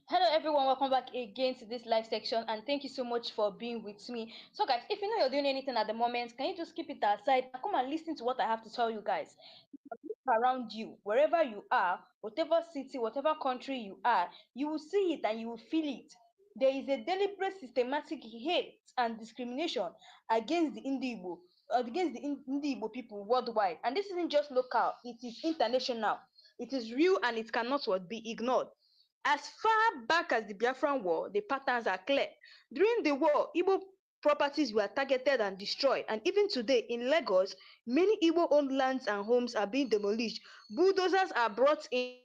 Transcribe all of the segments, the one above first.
Hello everyone, welcome back again to this live section and thank you so much for being with me. So guys, if you know you're doing anything at the moment, can you just keep it aside and come and listen to what I have to tell you guys? Look around you, wherever you are, whatever city, whatever country you are, you will see it and you will feel it. There is a deliberate systematic hate and discrimination against the Igbo, against the Igbo people worldwide. And this isn't just local, it is international. It is real and it cannot be ignored. As far back as the Biafran War, the patterns are clear. During the war, Igbo properties were targeted and destroyed, and even today in Lagos, many Igbo-owned lands and homes are being demolished. Bulldozers are brought in,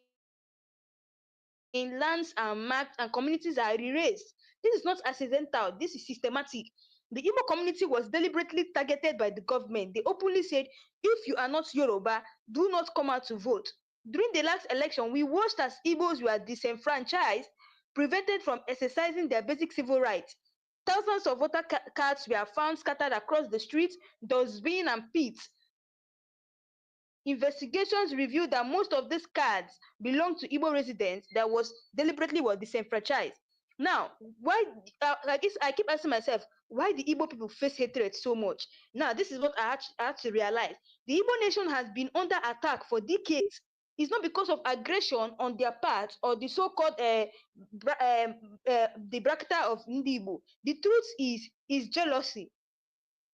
lands are marked, and communities are erased. This is not accidental, this is systematic. The Igbo community was deliberately targeted by the government. They openly said, if you are not Yoruba, do not come out to vote. During the last election, we watched as Igbos were disenfranchised, prevented from exercising their basic civil rights. Thousands of voter cards were found scattered across the streets, dustbins, and pits. Investigations revealed that most of these cards belonged to Igbo residents that was deliberately were disenfranchised. Now, why? I keep asking myself, why the Igbo people face hatred so much? Now, this is what I had to realize. The Igbo nation has been under attack for decades. It's not because of aggression on their part or the so-called the bracketer of Ndibo. The truth is jealousy,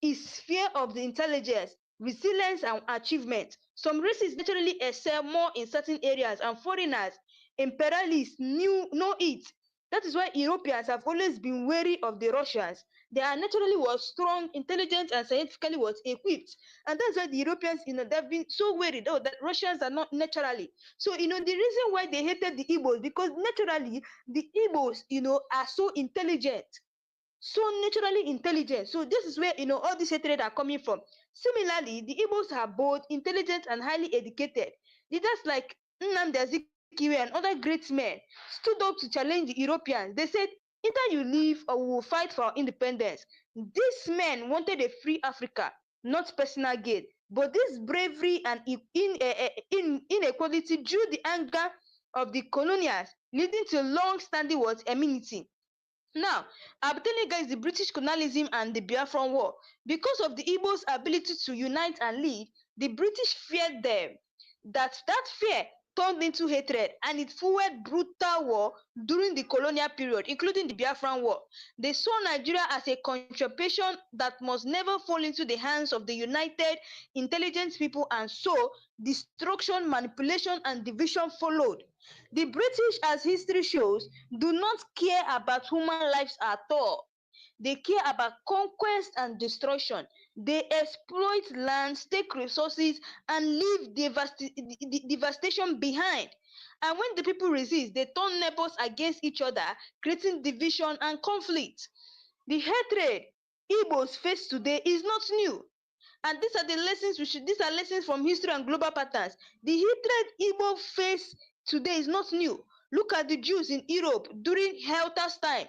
is fear of the intelligence, resilience, and achievement. Some races naturally excel more in certain areas, and foreigners, imperialists, know it. That is why Europeans have always been wary of the Russians. They are naturally was strong, intelligent, and scientifically was equipped. And that's why the Europeans, they've been so worried, oh, that Russians are not naturally. So, the reason why they hated the Igbos, because naturally, the Igbos, are so intelligent, so naturally intelligent. So this is where all these hatred are coming from. Similarly, the Igbos are both intelligent and highly educated. Leaders like Nnamdi Azikiwe and other great men stood up to challenge the Europeans. They said, either you leave or we will fight for our independence. These men wanted a free Africa, not personal gain. But this bravery and inequality drew the anger of the colonials, leading to long-standing enmity. Now, I'm telling you guys the British colonialism and the Biafran War. Because of the Igbos' ability to unite and lead, the British feared them. That fear turned into hatred and it fueled brutal war during the colonial period, including the Biafran War. They saw Nigeria as a contraption that must never fall into the hands of the united, intelligent people, and so destruction, manipulation, and division followed. The British, as history shows, do not care about human lives at all. They care about conquest and destruction. They exploit lands, take resources, and leave devastation behind. And when the people resist, they turn neighbors against each other, creating division and conflict. The hatred Igbos face today is not new. And these are the lessons these are lessons from history and global patterns. The hatred Igbo face today is not new. Look at the Jews in Europe during Hitler's time.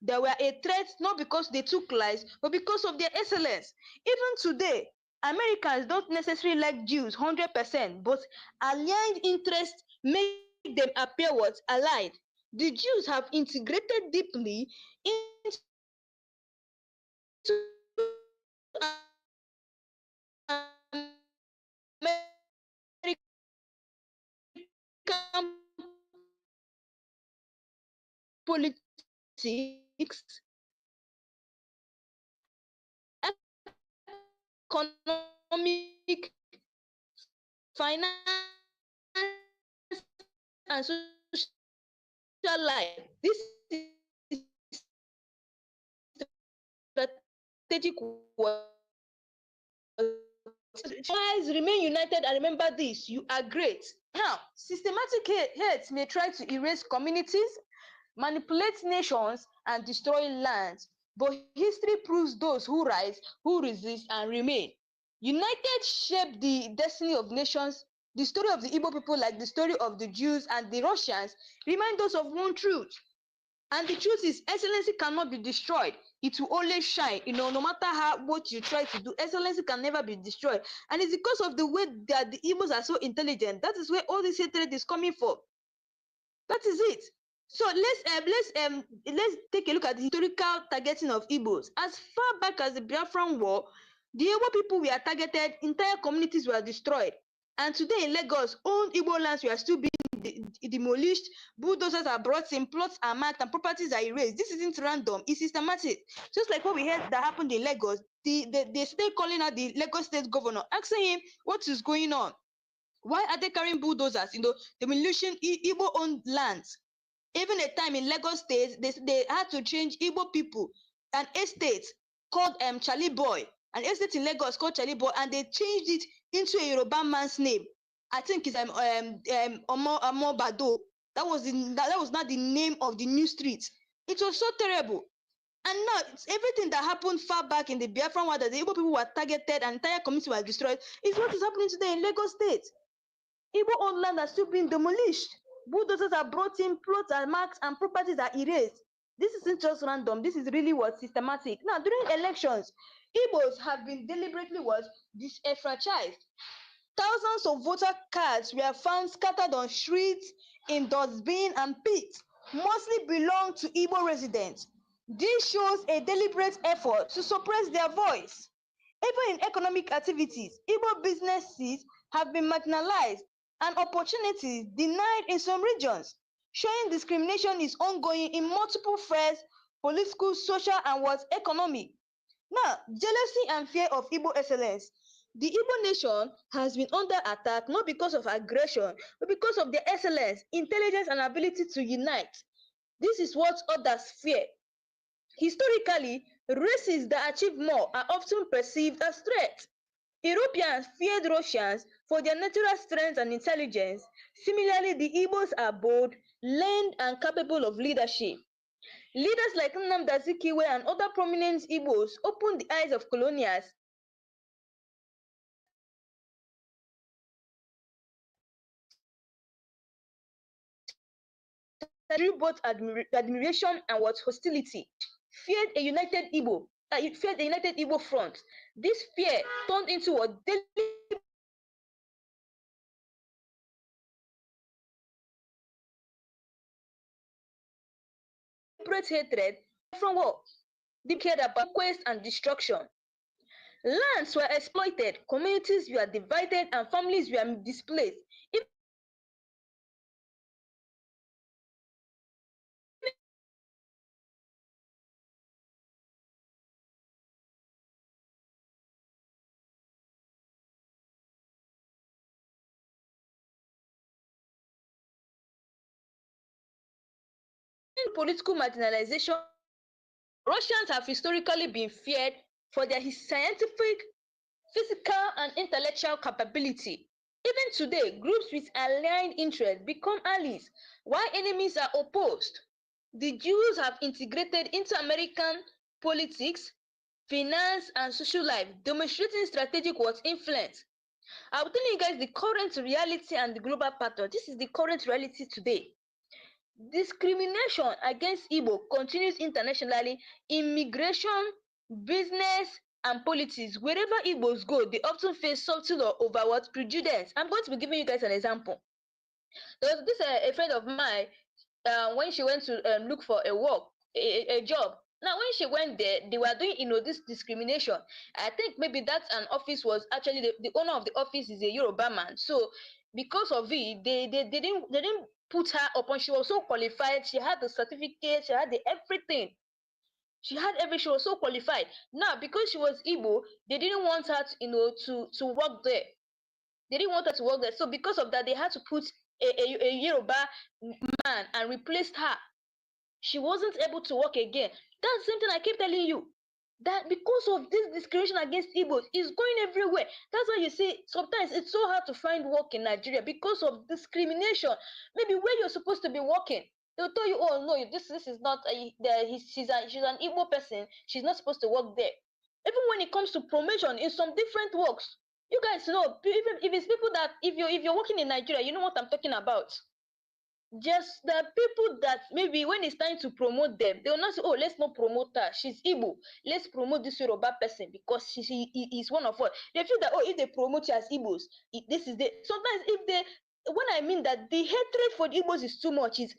They were a threat not because they took lives, but because of their excellence. Even today, Americans don't necessarily like Jews 100%, but aligned interests make them appear allied. The Jews have integrated deeply into politics, economic, finance, and social life. This is strategic work. Guys, remain united and remember this: you are great. Now, systematic hate may try to erase communities, manipulate nations, and destroy lands. But history proves those who rise, who resist, and remain. United shape the destiny of nations. The story of the Igbo people, like the story of the Jews and the Russians, remind us of one truth. And the truth is, excellency cannot be destroyed. It will always shine. No matter what you try to do, excellency can never be destroyed. And it's because of the way that the Igbos are so intelligent. That is where all this hatred is coming from. That is it. So let's take a look at the historical targeting of Igbos. As far back as the Biafran War, the Igbo people were targeted, entire communities were destroyed. And today in Lagos, old Igbo lands were still being demolished, bulldozers are brought in, plots are marked, and properties are erased. This isn't random, it's systematic. Just like what we heard that happened in Lagos, they started calling out the Lagos state governor, asking him what is going on. Why are they carrying bulldozers, demolishing Igbo-owned lands? Even a time in Lagos State, they had to change Igbo people, an estate called Charlie Boy, an estate in Lagos called Charlie Boy, and they changed it into a Yoruba man's name. I think it's Omo Bado. That was not the name of the new street. It was so terrible. And now everything that happened far back in the Biafran war, that the Igbo people were targeted and entire community was destroyed, is what is happening today in Lagos State. Igbo-owned land are still being demolished. Bulldozers are brought in, plots are marked, and properties are erased. This isn't just random. This is really what systematic. Now, during elections, Igbos have been deliberately disenfranchised. Thousands of voter cards were found scattered on streets, in dustbin, and pits, mostly belong to Igbo residents. This shows a deliberate effort to suppress their voice. Even in economic activities, Igbo businesses have been marginalized and opportunities denied in some regions, showing discrimination is ongoing in multiple spheres: political, social, and economic. Now, jealousy and fear of Igbo excellence. The Igbo nation has been under attack not because of aggression, but because of their excellence, intelligence, and ability to unite. This is what others fear. Historically, races that achieve more are often perceived as threats. Europeans feared Russians for their natural strength and intelligence. Similarly, the Igbos are bold, learned, and capable of leadership. Leaders like Nnamdi Kanu and other prominent Igbos opened the eyes of colonials that drew both admiration and hostility. Feared a united Igbo front. This fear turned into a deliberate hatred from war. They cared about conquest and destruction. Lands were exploited, communities were divided, and families were displaced. Even political marginalization, Russians have historically been feared for their scientific, physical, and intellectual capability. Even today, groups with aligned interests become allies, while enemies are opposed. The Jews have integrated into American politics, finance, and social life, demonstrating strategic influence. I will tell you guys the current reality and the global pattern. This is the current reality today. Discrimination against Igbo continues internationally in migration, business, and politics. Wherever Igbos go, they often face subtle or overt prejudice. I'm going to be giving you guys an example. There was a friend of mine, when she went to look for a job. Now, when she went there, they were doing, this discrimination. I think maybe that an office was actually the owner of the office is a Yoruba man. So, because of it, they didn't put her upon. She was so qualified. She had the certificate. She had the everything. She had every. She was so qualified. Now, because she was Igbo, they didn't want her to work there. They didn't want her to work there. So because of that, they had to put a Yoruba man and replaced her. She wasn't able to work again. That's something I keep telling you. That because of this discrimination against Igbos is going everywhere. That's why you see sometimes it's so hard to find work in Nigeria because of discrimination. Maybe where you're supposed to be working, they'll tell you, oh no, this is not she's an Igbo person. She's not supposed to work there. Even when it comes to promotion in some different works, you guys know, even if it's people that if you're working in Nigeria, you know what I'm talking about. Just the people that maybe when it's time to promote them, they will not say, oh, let's not promote her. She's Igbo. Let's promote this Yoruba person because she is one of us. They feel that, oh, if they promote you as Igbos, this is the sometimes if they when I mean that the hatred for the Igbos is too much, is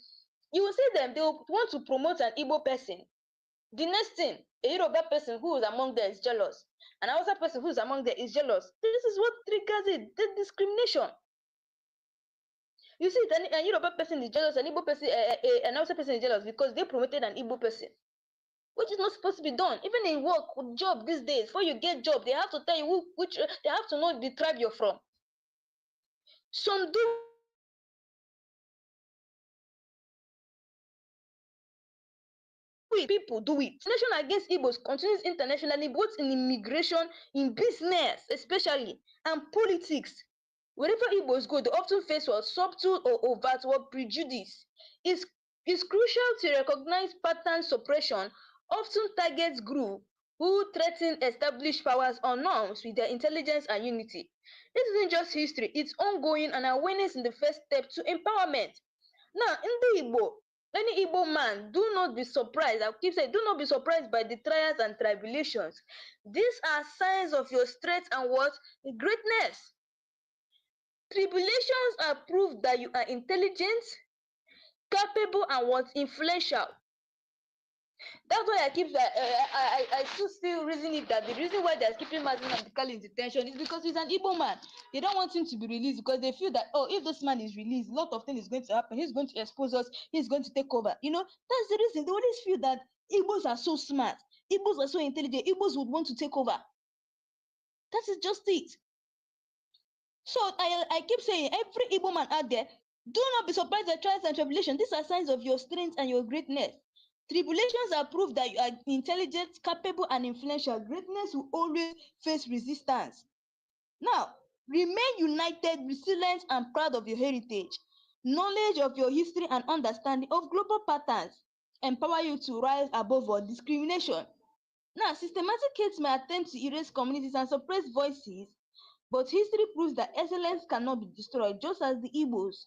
You will see them, they will want to promote an Igbo person. The next thing, a Yoruba person who is among them is jealous. An Hausa person who is among them is jealous. This is what triggers it, the discrimination. You see, an Yoruba person is jealous, an Igbo person, an Hausa person is jealous because they promoted an Igbo person, which is not supposed to be done. Even in work, job these days, before you get job, they have to tell you which they have to know the tribe you're from. Some do it, some don't do it. People do it. Discrimination against Igbos continues internationally, both in immigration, in business, especially, and politics. Wherever Igbos go, they often face what subtle or overt what prejudice. It's crucial to recognize pattern suppression often targets groups who threaten established powers or norms with their intelligence and unity. This isn't just history, it's ongoing, and awareness in the first step to empowerment. Now, Ndị Igbo, any Igbo man, do not be surprised. I keep saying, do not be surprised by the trials and tribulations. These are signs of your strength and what? Greatness. Tribulations are proof that you are intelligent, capable, and what? Influential. That's why I still reason it that the reason why they're keeping Nnamdi Kanu in detention is because he's an Igbo man. They don't want him to be released because they feel that, oh, if this man is released, a lot of things is going to happen. He's going to expose us. He's going to take over. That's the reason. They always feel that Igbos are so smart. Igbos are so intelligent. Igbos would want to take over. That is just it. So I keep saying, every Igbo man out there, do not be surprised at trials and tribulations. These are signs of your strength and your greatness. Tribulations are proof that you are intelligent, capable, and influential. Greatness will always face resistance. Now, remain united, resilient, and proud of your heritage. Knowledge of your history and understanding of global patterns empower you to rise above all discrimination. Now, systematic hate may attempt to erase communities and suppress voices, but history proves that excellence cannot be destroyed, just as the Igbos,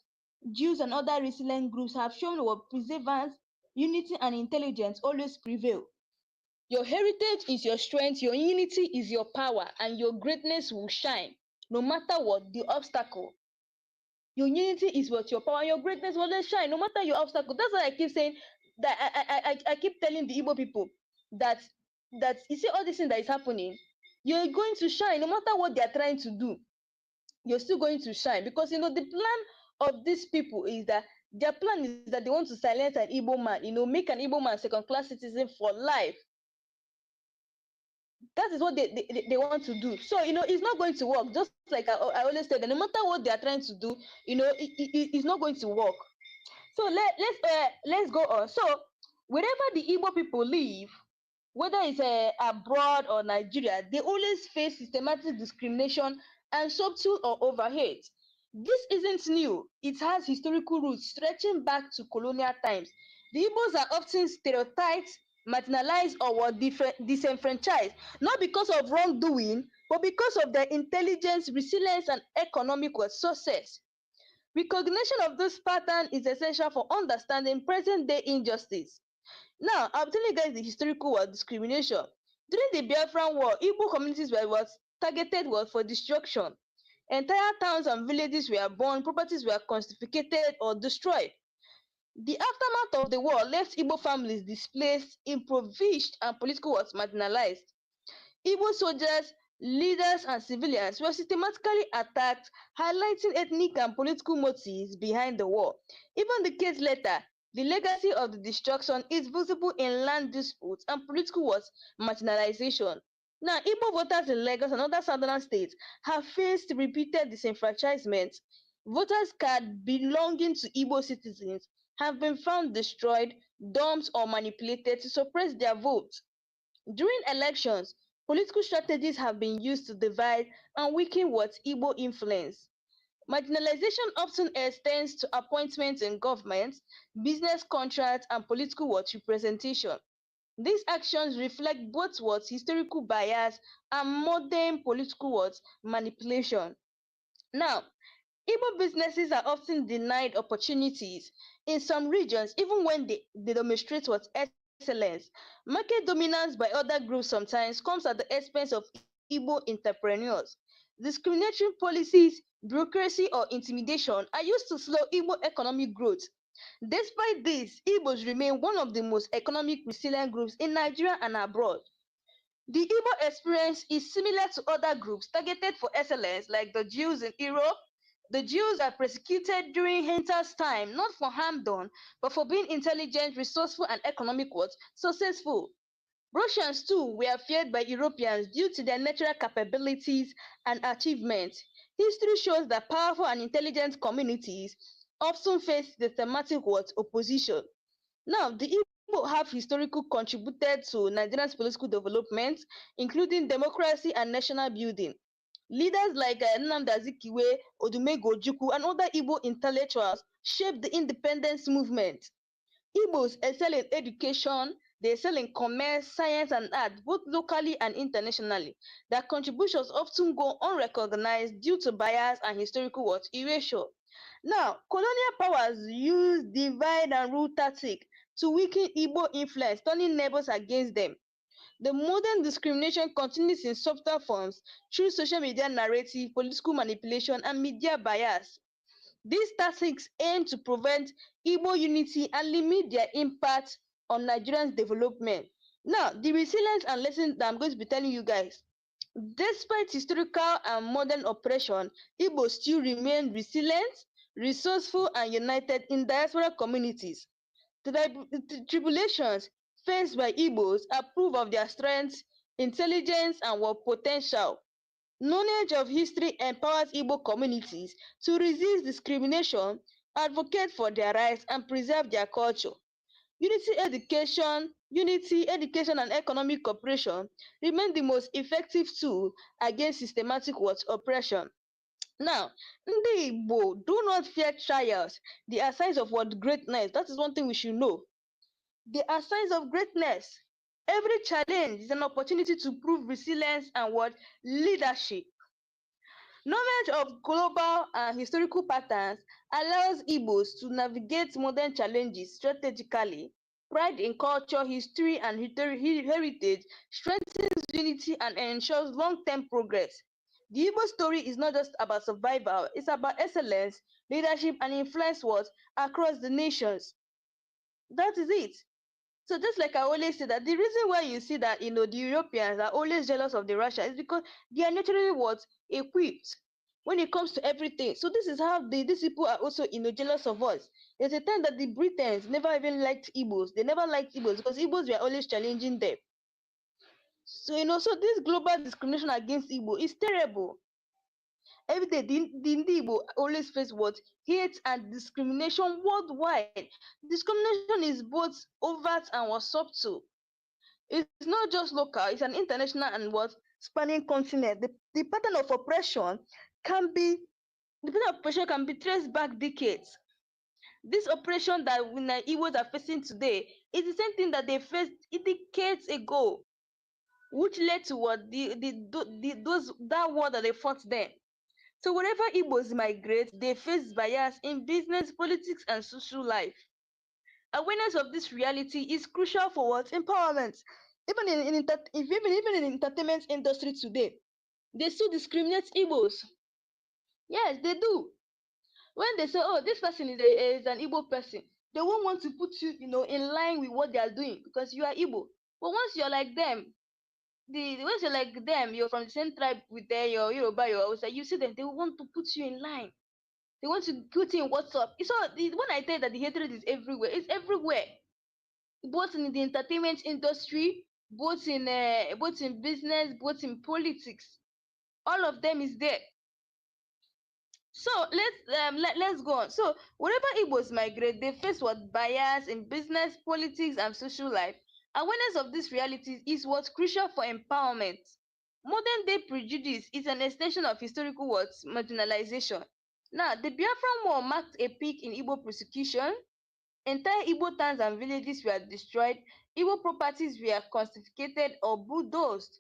Jews, and other resilient groups have shown that perseverance, unity, and intelligence always prevail. Your heritage is your strength, your unity is your power, and your greatness will shine no matter what the obstacle. Your unity is what your power, your greatness will always shine no matter your obstacle. That's why I keep saying that I keep telling the Igbo people that you see all this thing that is happening, you're going to shine no matter what they are trying to do. You're still going to shine because the plan of these people is that their plan is that they want to silence an Igbo man, make an Igbo man second-class citizen for life. That is what they want to do. So it's not going to work. Just like I always say, that no matter what they are trying to do, it's not going to work. So let's go on. So wherever the Igbo people live, whether it's abroad or Nigeria, they always face systematic discrimination and subtle or overhate. This isn't new. It has historical roots stretching back to colonial times. The Igbos are often stereotyped, marginalized, or were disenfranchised, not because of wrongdoing, but because of their intelligence, resilience, and economic success. Recognition of this pattern is essential for understanding present-day injustice. Now, I'm telling you guys the historical discrimination. During the Biafran War, Igbo communities were targeted for destruction. Entire towns and villages were burned, properties were confiscated or destroyed. The aftermath of the war left Igbo families displaced, impoverished, and political marginalized. Igbo soldiers, leaders, and civilians were systematically attacked, highlighting ethnic and political motives behind the war. Even decades later, the legacy of the destruction is visible in land disputes and political marginalization. Now, Igbo voters in Lagos and other southern states have faced repeated disenfranchisement. Voters' cards belonging to Igbo citizens have been found destroyed, dumped, or manipulated to suppress their votes. During elections, political strategies have been used to divide and weaken Igbo influence. Marginalization often extends to appointments in government, business contracts, and political representation. These actions reflect both historical bias and modern political manipulation. Now, Igbo businesses are often denied opportunities in some regions, even when they demonstrate excellence. Market dominance by other groups sometimes comes at the expense of Igbo entrepreneurs. Discriminatory policies, bureaucracy, or intimidation are used to slow Igbo economic growth. Despite this, Igbos remain one of the most economic resilient groups in Nigeria and abroad. The Igbo experience is similar to other groups targeted for excellence, like the Jews in Europe. The Jews are persecuted during Hitler's time, not for harm done, but for being intelligent, resourceful, and economic what? Successful. Russians too were feared by Europeans due to their natural capabilities and achievements. History shows that powerful and intelligent communities often face systematic what? Opposition. Now, the Igbo have historically contributed to Nigeria's political development, including democracy and national building. Leaders like Nnamdi Azikiwe, Odumegwu Ojukwu, and other Igbo intellectuals shaped the independence movement. Igbos excel in education, they excel in commerce, science, and art, both locally and internationally. Their contributions often go unrecognized due to bias and historical what? Erasure. Now, colonial powers use divide and rule tactic to weaken Igbo influence, turning neighbors against them. The modern discrimination continues in subtle forms through social media narrative, political manipulation, and media bias. These tactics aim to prevent Igbo unity and limit their impact on Nigerians' development. Now, the resilience and lessons that I'm going to be telling you guys. Despite historical and modern oppression, Igbo still remain resilient, resourceful, and united in diaspora communities. The tribulations faced by Igbos are proof of their strength, intelligence, and what potential. Knowledge of history empowers Igbo communities to resist discrimination, advocate for their rights, and preserve their culture. Unity, education, and economic cooperation remain the most effective tool against systematic what? Oppression. Now, Ndị Igbo do not fear trials. They are signs of what? Greatness. That is one thing we should know. They are signs of greatness. Every challenge is an opportunity to prove resilience and what? Leadership. Knowledge of global and historical patterns allows Igbos to navigate modern challenges strategically. Pride in culture, history, and heritage strengthens unity and ensures long-term progress. The Igbo story is not just about survival, it's about excellence, leadership, and influence what? Across the nations. That is it. So just like I always say that the reason why you see that the Europeans are always jealous of the Russia is because they are naturally what? Equipped when it comes to everything. So this is how these people are also jealous of us. There's a time that the Britons never even liked Igbos. They never liked Igbos because Igbos were always challenging them. So so this global discrimination against Igbo is terrible. Every day, the Igbo always face what? Hate and discrimination worldwide. Discrimination is both overt and what? Subtle. It's not just local, it's an international and what? Spanning continent. The pattern of oppression can be the pattern of oppression can be traced back decades. This oppression that Igbos are facing today is the same thing that they faced decades ago, which led to what those that war that they fought then. So wherever Igbos migrate, they face bias in business, politics, and social life. Awareness of this reality is crucial for what? Empowerment. Even in entertainment industry today, they still discriminate Igbos. Yes, they do. When they say, "Oh, this person is an Igbo person," they won't want to put you, in line with what they are doing because you are Igbo. But once you're like them, once you're like them, you're from the same tribe with your Yoruba, your Hausa, you see them, they want to put you in line. They want to put in what's up. So when I tell you that the hatred is everywhere, it's everywhere. Both in the entertainment industry, both in business, both in politics. All of them is there. So let's go on. So wherever Igbos migrate, they face what? Bias in business, politics, and social life. Awareness of these realities is what's crucial for empowerment. Modern day prejudice is an extension of historical what? Marginalization. Now, the Biafran War marked a peak in Igbo persecution. Entire Igbo towns and villages were destroyed. Igbo properties were confiscated or bulldozed.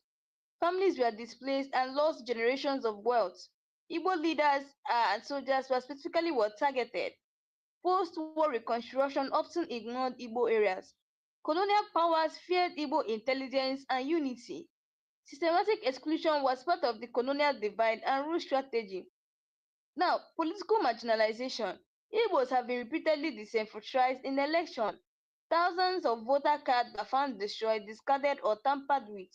Families were displaced and lost generations of wealth. Igbo leaders and soldiers were specifically targeted. Post-war reconstruction often ignored Igbo areas. Colonial powers feared Igbo intelligence and unity. Systematic exclusion was part of the colonial divide and rule strategy. Now, political marginalization. Igbos have been repeatedly disenfranchised in elections. Thousands of voter cards were found destroyed, discarded, or tampered with.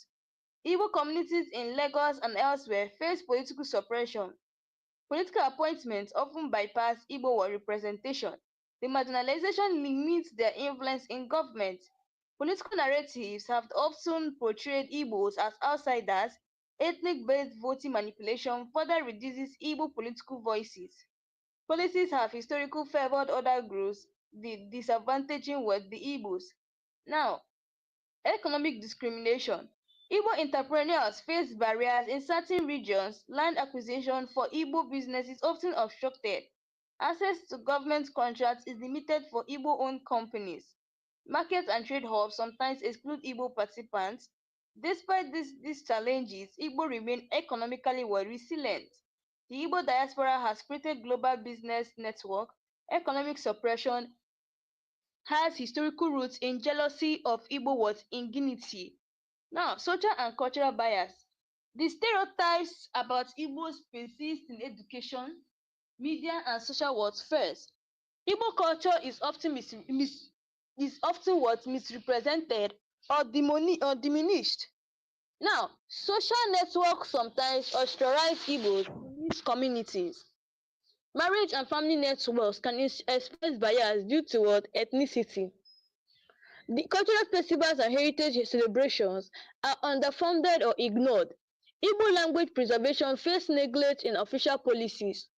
Igbo communities in Lagos and elsewhere face political suppression. Political appointments often bypass Igbo representation. The marginalization limits their influence in government. Political narratives have often portrayed Igbos as outsiders. Ethnic-based voting manipulation further reduces Igbo political voices. Policies have historically favored other groups, disadvantaging the Igbos. Now, economic discrimination. Igbo entrepreneurs face barriers in certain regions. Land acquisition for Igbo businesses is often obstructed. Access to government contracts is limited for Igbo-owned companies. Markets and trade hubs sometimes exclude Igbo participants. Despite these challenges, Igbo remain economically resilient. The Igbo diaspora has created global business network. Economic suppression has historical roots in jealousy of Igbo indignity. Now, social and cultural bias. The stereotypes about Igbos persist in education, media, and social first. Igbo culture is often misrepresented or diminished. Now, social networks sometimes ostracize Igbos in these communities. Marriage and family networks can express bias due to ethnicity. The cultural festivals and heritage celebrations are underfunded or ignored. Igbo language preservation face neglect in official policies.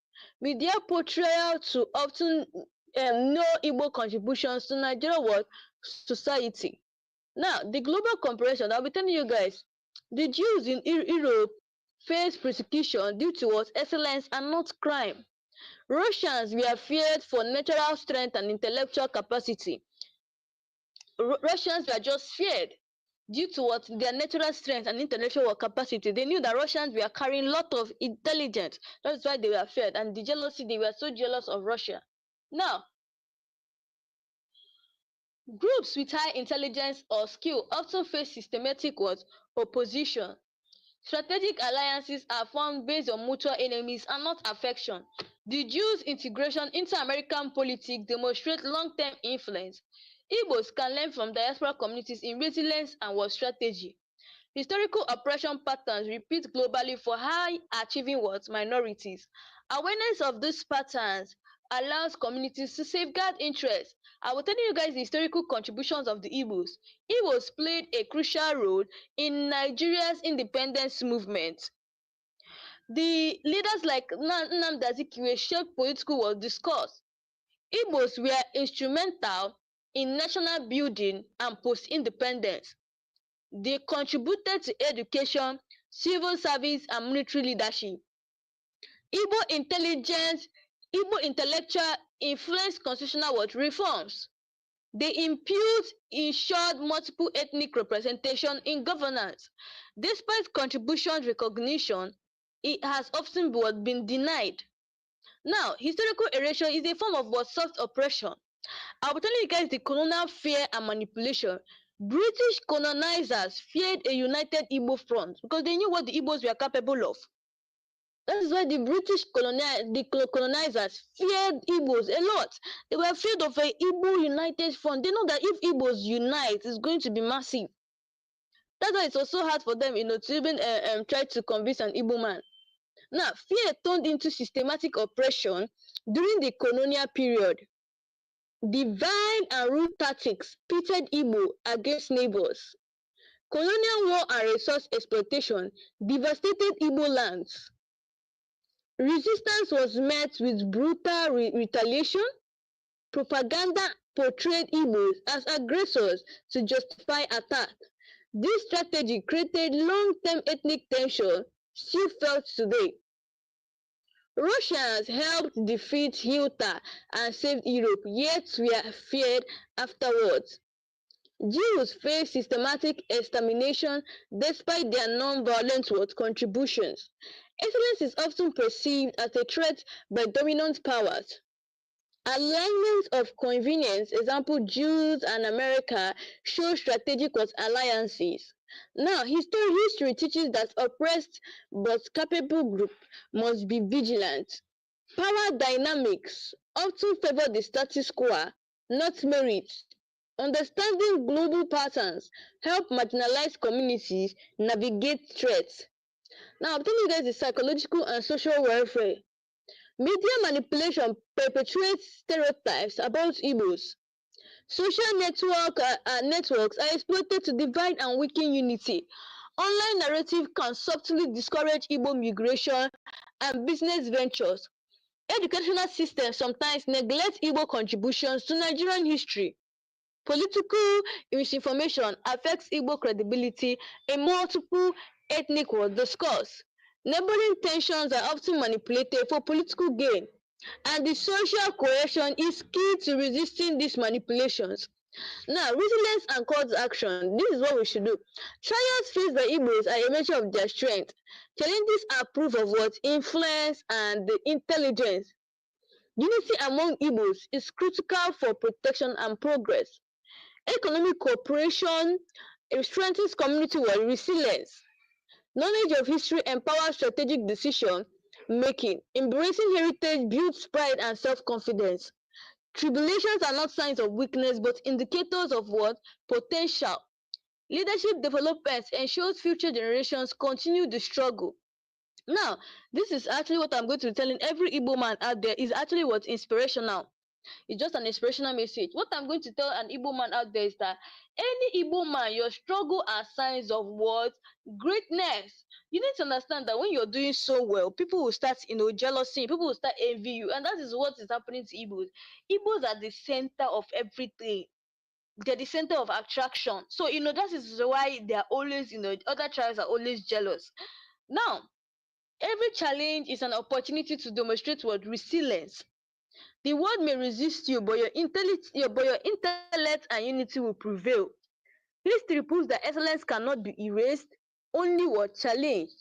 Media portrayal to often no Igbo contributions to Nigerian society. Now, the global comparison, I'll be telling you guys, the Jews in Europe face persecution due to excellence and not crime. Russians were feared for natural strength and intellectual capacity. Russians were just feared due to their natural strength and intellectual capacity. They knew that Russians were carrying a lot of intelligence. That's why they were feared. And the jealousy, they were so jealous of Russia. Now, groups with high intelligence or skill often face systematic opposition. Strategic alliances are formed based on mutual enemies and not affection. The Jews' integration into American politics demonstrates long-term influence. Igbos can learn from diaspora communities in resilience and strategy. Historical oppression patterns repeat globally for high-achieving minorities. Awareness of these patterns allows communities to safeguard interests. I will tell you guys the historical contributions of the Igbos. Igbos played a crucial role in Nigeria's independence movement. The leaders like Nnamdi Kanu shaped political discourse. Igbos were instrumental in national building and post-independence. They contributed to education, civil service, and military leadership. Igbo intellectual influenced constitutional reforms. They ensured multiple ethnic representation in governance. Despite contributions recognition, it has often been denied. Now, historical erasure is a form of soft oppression. I will tell you guys the colonial fear and manipulation. British colonizers feared a united Igbo front because they knew what the Igbos were capable of. That is why the British colonizers feared Igbos a lot. They were afraid of an Igbo united front. They know that if Igbos unite, it's going to be massive. That's why it was so hard for them, to even try to convince an Igbo man. Now, fear turned into systematic oppression during the colonial period. Divide and rule tactics pitted Igbo against neighbors. Colonial war and resource exploitation devastated Igbo lands. Resistance was met with brutal retaliation. Propaganda portrayed Igbos as aggressors to justify attack. This strategy created long-term ethnic tension still felt today. Russians helped defeat Hitler and saved Europe, yet were feared afterwards. Jews faced systematic extermination despite their non-violent contributions. Excellence is often perceived as a threat by dominant powers. Alignments of convenience, example Jews and America, show strategic alliances. Now, history teaches that oppressed but capable groups must be vigilant. Power dynamics often favor the status quo, not merit. Understanding global patterns help marginalized communities navigate threats. Now, I'm telling you guys the psychological and social welfare. Media manipulation perpetuates stereotypes about Igbos. Social networks are exploited to divide and weaken unity. Online narrative can subtly discourage Igbo migration and business ventures. Educational systems sometimes neglect Igbo contributions to Nigerian history. Political misinformation affects Igbo credibility in multiple ethnic war discourse. Neighboring tensions are often manipulated for political gain, and the social cohesion is key to resisting these manipulations. Now, resilience and call to action. This is what we should do. Trials faced by Igbos are a measure of their strength. Challenges are proof of what? Influence and the intelligence. Unity among Igbos is critical for protection and progress. Economic cooperation strengthens community resilience. Knowledge of history empowers strategic decision making. Embracing heritage builds pride and self-confidence. Tribulations are not signs of weakness but indicators of what? Potential. Leadership development ensures future generations continue the struggle. Now, this is actually what I'm going to be telling every Igbo man out there is actually what inspirational. It's just an inspirational message. What I'm going to tell an Igbo man out there is that any Igbo man, your struggle are signs of what? Greatness. You need to understand that when you're doing so well, people will start, jealousy, people will start envy you, and that is what is happening to Igbos. Igbos are the center of everything. They're the center of attraction. So, that is why they are always, other tribes are always jealous. Now, every challenge is an opportunity to demonstrate what? Resilience. The world may resist you, but your intellect and unity will prevail. History proves that excellence cannot be erased, only what? Challenged.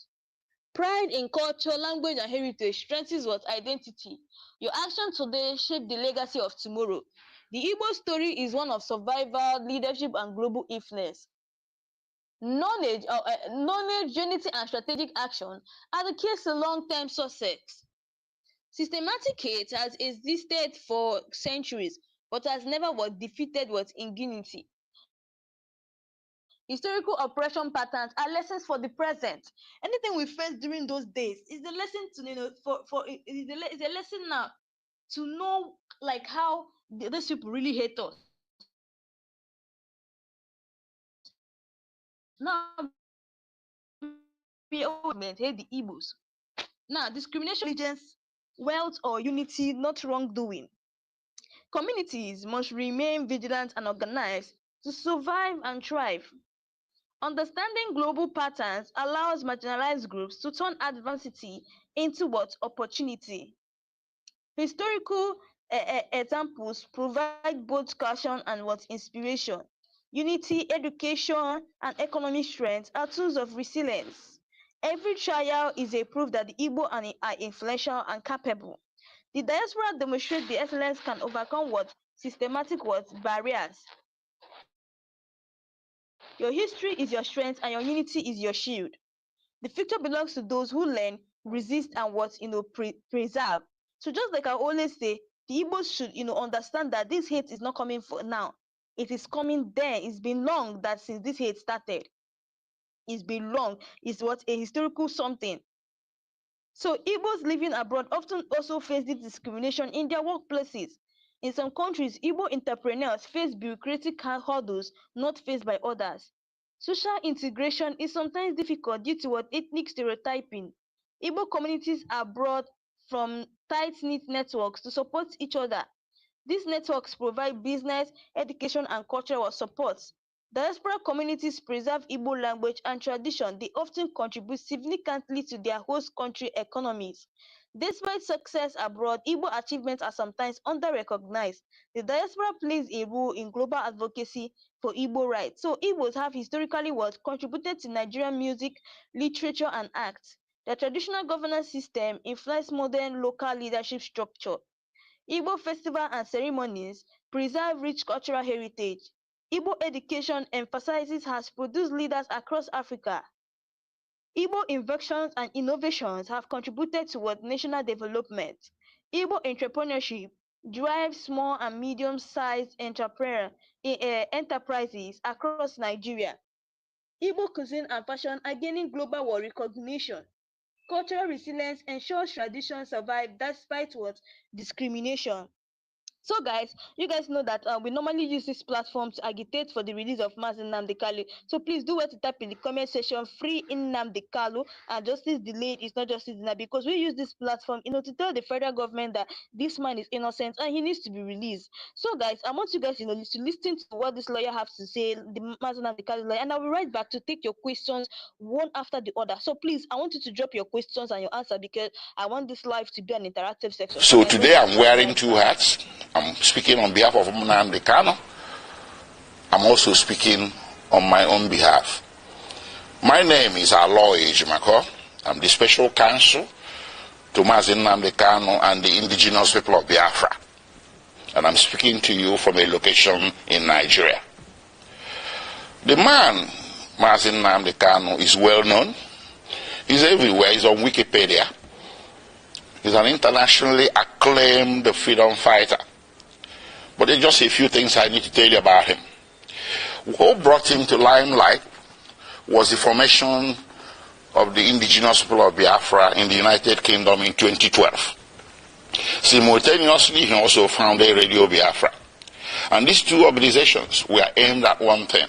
Pride in culture, language, and heritage strengthens what? Identity. Your action today shape the legacy of tomorrow. The Igbo story is one of survival, leadership, and global influence. Knowledge, unity, and strategic action are the keys to long-term success. Systematic hate has existed for centuries but has never what? Defeated what? Impunity. Historical oppression patterns are lessons for the present. Anything we faced during those days is the lesson to, is a lesson now to know like how these people really hate us. Now, we always hate the Igbos. Now, discrimination is not intelligence, wealth, or unity, not wrongdoing. Communities must remain vigilant and organized to survive and thrive. Understanding global patterns allows marginalized groups to turn adversity into what? Opportunity. Historical examples provide both caution and what? Inspiration. Unity, education, and economic strength are tools of resilience. Every trial is a proof that the Igbo are influential and capable. The diaspora demonstrates the excellence can overcome what? Systematic what? Barriers. Your history is your strength and your unity is your shield. The future belongs to those who learn, resist, and what? Preserve. So just like I always say, the Igbos should understand that this hate is not coming for now. It is coming there. It's been long that since this hate started. It's been long. It's what? A historical something. So Igbos living abroad often also face this discrimination in their workplaces. In some countries, Igbo entrepreneurs face bureaucratic hurdles not faced by others. Social integration is sometimes difficult due to what? Ethnic stereotyping. Igbo communities abroad from tight-knit networks to support each other. These networks provide business, education, and cultural support. Diaspora communities preserve Igbo language and tradition. They often contribute significantly to their host country economies. Despite success abroad, Igbo achievements are sometimes under-recognized. The diaspora plays a role in global advocacy for Igbo rights. So Igbos have historically what? Contributed to Nigerian music, literature, and arts. Their traditional governance system influenced modern local leadership structure. Igbo festivals and ceremonies preserve rich cultural heritage. Igbo education emphasizes has produced leaders across Africa. Igbo inventions and innovations have contributed toward national development. Igbo entrepreneurship drives small and medium-sized enterprises across Nigeria. Igbo cuisine and fashion are gaining global world recognition. Cultural resilience ensures traditions survive despite what? Discrimination. So guys, you guys know that we normally use this platform to agitate for the release of Mazi Nnamdi Kanu. So please do well to type in the comment section free Nnamdi Kanu, and justice delayed is not justice denied, because we use this platform, to tell the federal government that this man is innocent and he needs to be released. So guys, I want you guys, to listen to what this lawyer has to say, the Mazi Nnamdi Kanu lawyer, and I will write back to take your questions one after the other. So please, I want you to drop your questions and your answer, because I want this live to be an interactive section. So today I'm wearing two hats. I'm speaking on behalf of Nnamdi Kanu. I'm also speaking on my own behalf. My name is Aloy Ejimako. I'm the special counsel to Mazi Nnamdi Kanu and the indigenous people of Biafra. And I'm speaking to you from a location in Nigeria. The man, Mazi Nnamdi Kanu, is well known. He's everywhere. He's on Wikipedia. He's an internationally acclaimed freedom fighter. But there's just a few things I need to tell you about him. What brought him to limelight was the formation of the indigenous people of Biafra in the United Kingdom in 2012. Simultaneously, he also founded Radio Biafra. And these two organizations were aimed at one thing: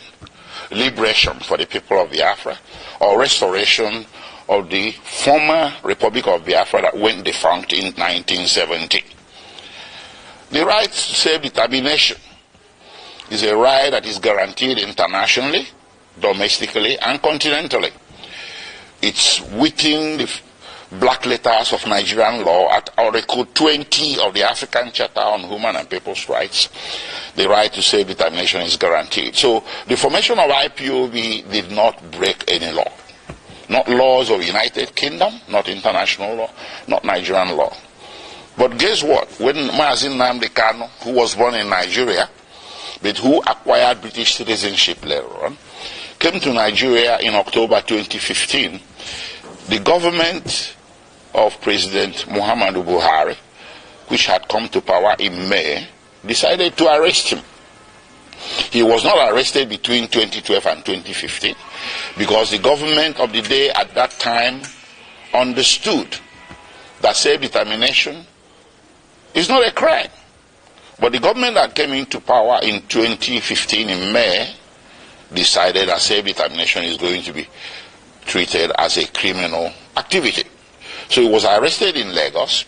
liberation for the people of Biafra, or restoration of the former Republic of Biafra that went defunct in 1970. The right to self-determination is a right that is guaranteed internationally, domestically, and continentally. It's within the black letters of Nigerian law at Article 20 of the African Charter on Human and People's Rights. The right to self-determination is guaranteed. So the formation of IPOB did not break any law. Not laws of United Kingdom, not international law, not Nigerian law. But guess what? When Mazi Nnamdi Kanu, who was born in Nigeria, but who acquired British citizenship later on, came to Nigeria in October 2015, the government of President Muhammadu Buhari, which had come to power in May, decided to arrest him. He was not arrested between 2012 and 2015 because the government of the day at that time understood that self-determination is not a crime. But the government that came into power in 2015 in May decided that self-determination is going to be treated as a criminal activity. So he was arrested in Lagos.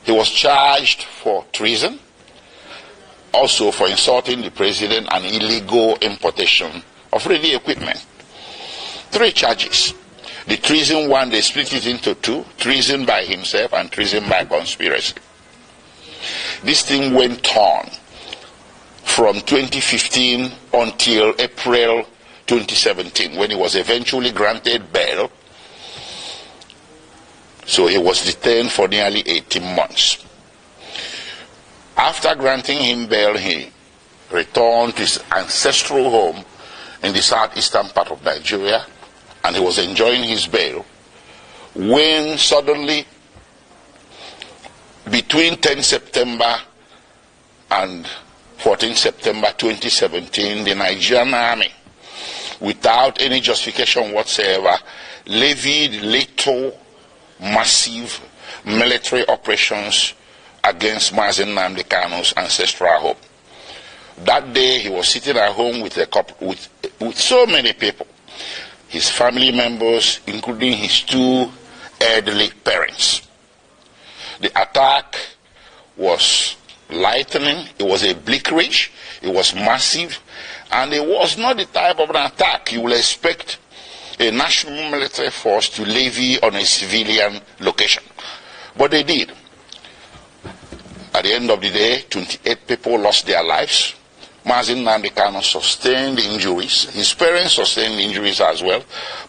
He was charged for treason, also for insulting the president and illegal importation of radio equipment. 3 charges. The treason one, they split it into 2, treason by himself and treason by conspiracy. This thing went on from 2015 until April 2017, when he was eventually granted bail. So he was detained for nearly 18 months. After granting him bail, he returned to his ancestral home in the southeastern part of Nigeria, and he was enjoying his bail when suddenly, between 10 September and 14 September 2017, the Nigerian army, without any justification whatsoever, levied lethal, massive military operations against Mazi Nnamdi Kanu's ancestral home. That day, he was sitting at home with so many people, his family members, including his 2 elderly parents. The attack was lightning, it was a bleakridge, it was massive, and it was not the type of an attack you will expect a national military force to levy on a civilian location. But they did. At the end of the day, 28 people lost their lives. Mazi Nnamdi Kanu sustained injuries. His parents sustained injuries as well,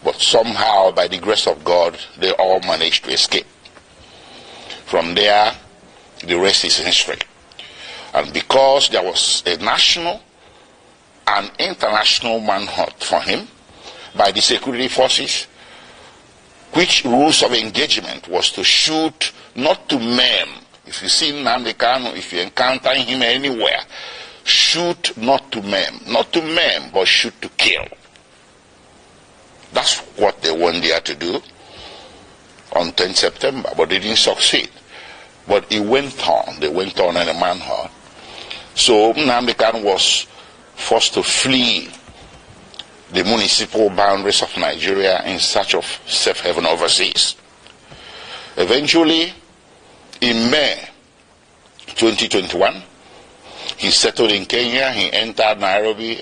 but somehow, by the grace of God, they all managed to escape. From there, the rest is history. And because there was a national and international manhunt for him by the security forces, which rules of engagement was to shoot, not to maim, If you see Nnamdi Kanu, if you encounter him anywhere, shoot not to maim. Not to maim, but shoot to kill. That's what they went there to do on 10 September, but they didn't succeed. But it went on. They went on in a manhunt. So Nnamdi Kanu was forced to flee the municipal boundaries of Nigeria in search of safe haven overseas. Eventually, in May 2021, he settled in Kenya. He entered Nairobi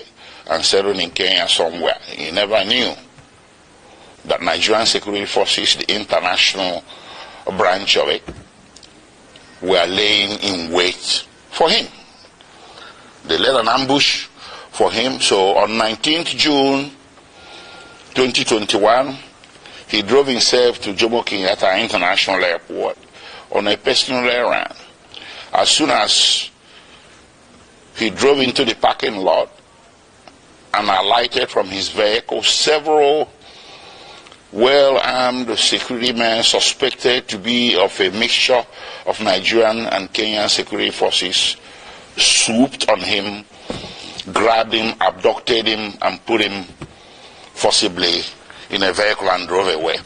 and settled in Kenya somewhere. He never knew that Nigerian security forces, the international branch of it, were laying in wait for him. They led an ambush for him. So on 19th June 2021, he drove himself to Jomo Kenyatta International Airport on a personal errand. As soon as he drove into the parking lot and alighted from his vehicle, several well-armed security men suspected to be of a mixture of Nigerian and Kenyan security forces swooped on him, grabbed him, abducted him, and put him forcibly in a vehicle and drove away.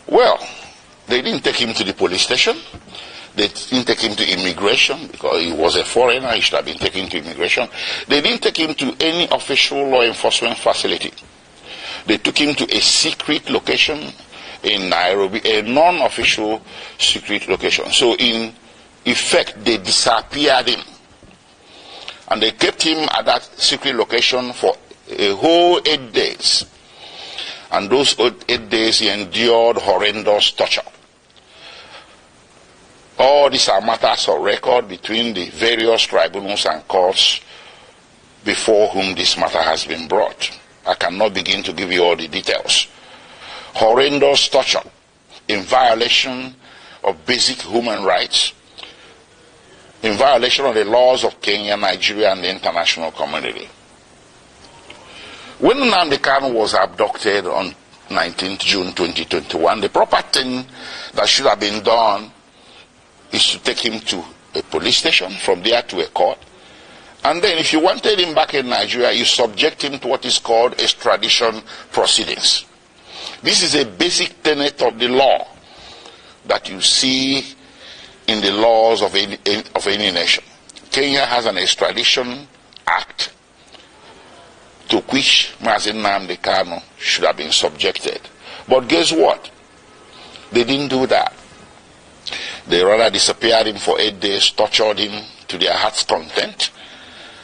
Well, they didn't take him to the police station. They didn't take him to immigration because he was a foreigner. He should have been taken to immigration. They didn't take him to any official law enforcement facility. They took him to a secret location in Nairobi, a non-official secret location. So in effect, they disappeared him. And they kept him at that secret location for a whole 8 days. And those 8 days he endured horrendous torture. All these are matters of record between the various tribunals and courts before whom this matter has been brought. I cannot begin to give you all the details. Horrendous torture in violation of basic human rights, in violation of the laws of Kenya, Nigeria, and the international community. When Nnamdi Kanu was abducted on 19th June 2021, the proper thing that should have been done is to take him to a police station, from there to a court. And then if you wanted him back in Nigeria, you subject him to what is called extradition proceedings. This is a basic tenet of the law that you see in the laws of any nation. Kenya has an extradition act to which Nnamdi Kanu should have been subjected. But guess what? They didn't do that. They rather disappeared him for 8 days, tortured him to their heart's content.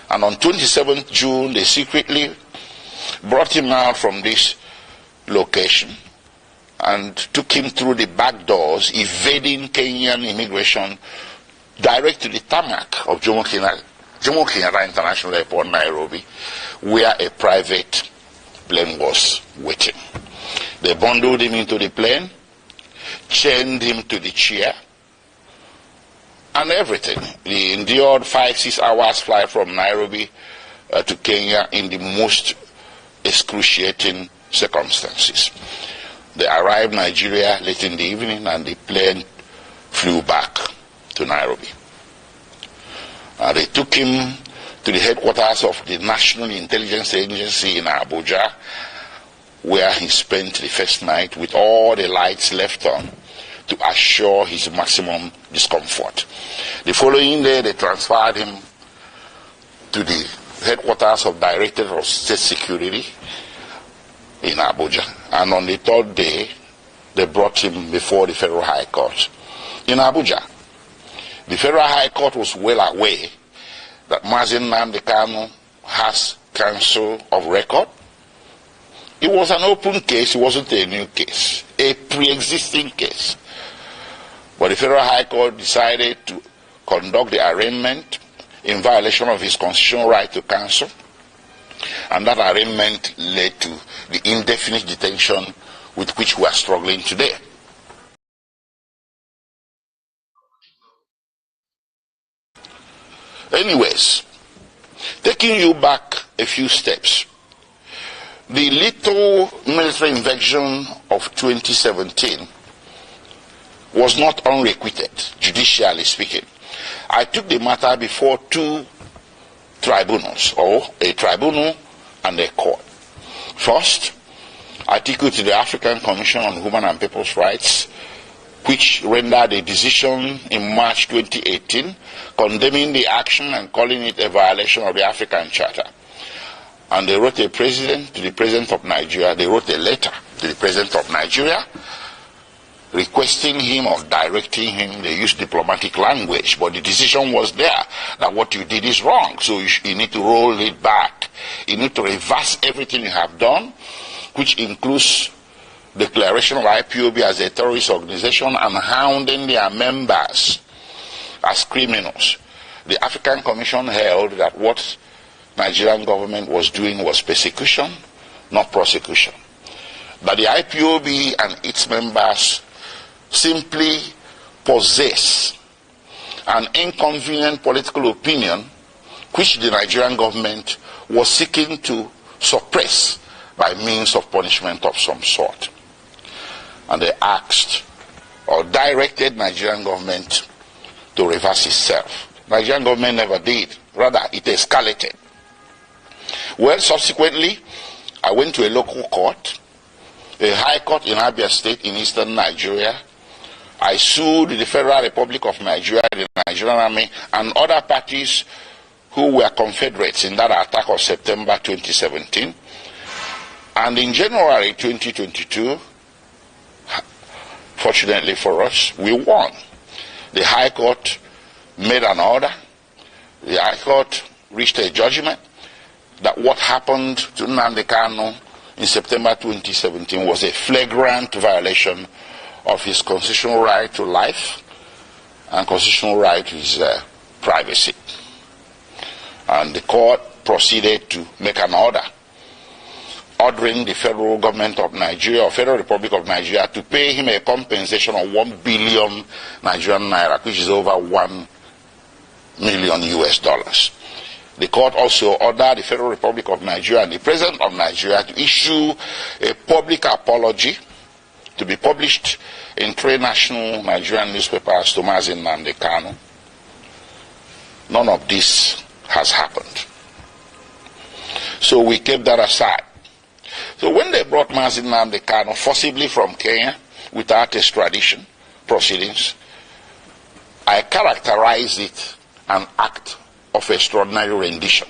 And on 27th June, they secretly brought him out from this location and took him through the back doors, evading Kenyan immigration, direct to the tarmac of Jomo Kenyatta International Airport, Nairobi, where a private plane was waiting. They bundled him into the plane, chained him to the chair, and everything. He endured 5-6 hours flight from Nairobi to Kenya in the most excruciating circumstances. They arrived in Nigeria late in the evening and the plane flew back to Nairobi. They took him to the headquarters of the National Intelligence Agency in Abuja, where he spent the first night with all the lights left on to assure his maximum discomfort. The following day, they transferred him to the headquarters of Directorate of State Security in Abuja. And on the third day, they brought him before the Federal High Court in Abuja. The Federal High Court was well aware that Nnamdi Kanu has counsel of record. It was an open case, it wasn't a new case, a pre-existing case. But the Federal High Court decided to conduct the arraignment in violation of his constitutional right to counsel, and that arraignment led to the indefinite detention with which we are struggling today. Anyways, taking you back a few steps, the little military invasion of 2017 was not unrequited, judicially speaking. I took the matter before two tribunals, or a tribunal and a court. First, I took it to the African Commission on Human and People's Rights, which rendered a decision in March 2018 condemning the action and calling it a violation of the African Charter. And they wrote to the President of Nigeria, they wrote a letter to the President of Nigeria requesting him or directing him. They used diplomatic language, but the decision was there that what you did is wrong, so you need to roll it back. You need to reverse everything you have done, which includes declaration of IPOB as a terrorist organization and hounding their members as criminals. The African Commission held that what Nigerian government was doing was persecution, not prosecution. That the IPOB and its members simply possess an inconvenient political opinion which the Nigerian government was seeking to suppress by means of punishment of some sort. And they asked or directed Nigerian government to reverse itself. Nigerian government never did. Rather, it escalated. Well, subsequently, I went to a local court, a high court in Abia State in eastern Nigeria. I sued the Federal Republic of Nigeria, the Nigerian Army, and other parties who were confederates in that attack of September 2017. And in January 2022, fortunately for us, we won. The High Court made an order. The High Court reached a judgment that what happened to Nnamdi Kanu in September 2017 was a flagrant violation of his constitutional right to life and constitutional right to his privacy. And the court proceeded to make an order ordering the federal government of Nigeria, or Federal Republic of Nigeria, to pay him a compensation of 1 billion Nigerian naira, which is over $1 million US. The court also ordered the Federal Republic of Nigeria and the President of Nigeria to issue a public apology to be published in 3 national Nigerian newspapers to Nnamdi Kanu. None of this has happened. So we kept that aside. So when they brought Nnamdi Kanu forcibly from Kenya without extradition proceedings, I characterized it an act of extraordinary rendition.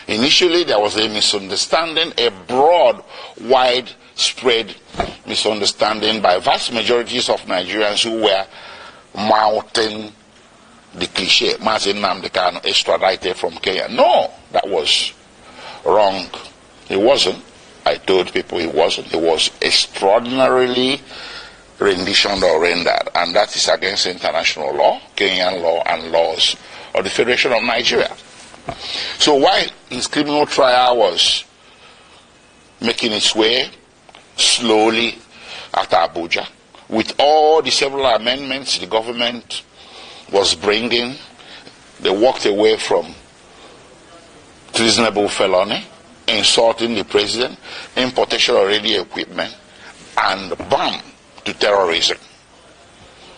Initially, there was a misunderstanding, a broad, widespread misunderstanding by vast majorities of Nigerians who were mouthing the cliche, Nnamdi Kanu extradited from Kenya. No, that was wrong. He wasn't. I told people he wasn't. He was extraordinarily renditioned or rendered, and that is against international law, Kenyan law, and laws of the Federation of Nigeria. So while his criminal trial was making its way slowly at Abuja, with all the several amendments the government was bringing, they walked away from treasonable felony, insulting the president, importation of radio equipment, and bam, to terrorism.